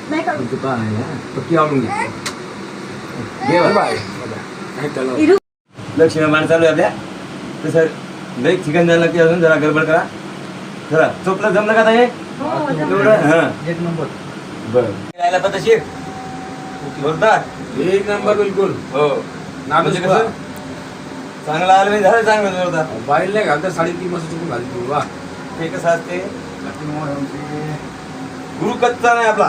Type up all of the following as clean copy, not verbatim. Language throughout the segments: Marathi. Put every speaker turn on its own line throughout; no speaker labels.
नाही का
दुकान आहे ना पक्की आवडून घे घे बाय लक्ष्मी मान चालू आहे आपल्या तसं लई चिकन द्यायला लागते अजून जरा गडबड करा जरा चोपलं जमलं का हे
एक नंबर
बरं यायला पद्धतशीर जोरदार
एक नंबर बिलकुल
हो म्हणजे कसं चांगलं आलं म्हणजे झालं चांगलं जोरदार
बाईल नाही घालता 3.5 मस्त चुकून घालतो वा
ते कसं असते गुरु कच्चा नाही आपला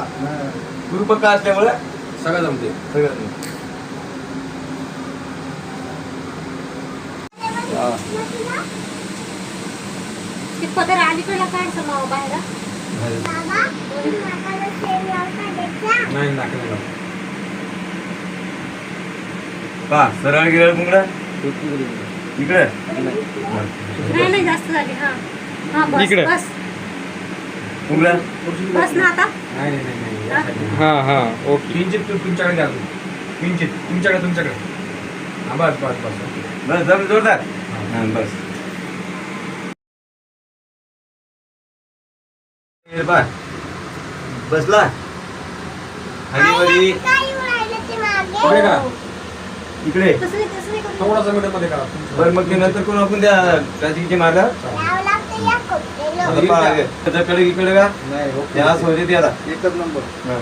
गुरु पक्का असल्यामुळे
सगळं जमते
सगळं
ते पदर अलीकडला काढ समाव बाहेर
नाही नाकलेला
पा सरळ गिरळ मुंगडा इकडे
नाही जास्त झाली हा हा बस
इकडे.
बस
मुंगडा
बस ना आता
नाही नाही नाही
हा हा ओके
किंचित तुमच्याकडे घ्या किंचित तुमच्याकडे हा बस बस बस
बस जम जोरदार हा बस बा बसला हरीवरी
पुढे करा
इकडे
तसं नाही करू.
थोडासा मीडियम मध्ये करा
बरं मग ते नंतर कोण आपण त्या राजकीचे मार्ग कडे इकडे का
नाही
त्या होते ते आता
एकच नंबर
हा.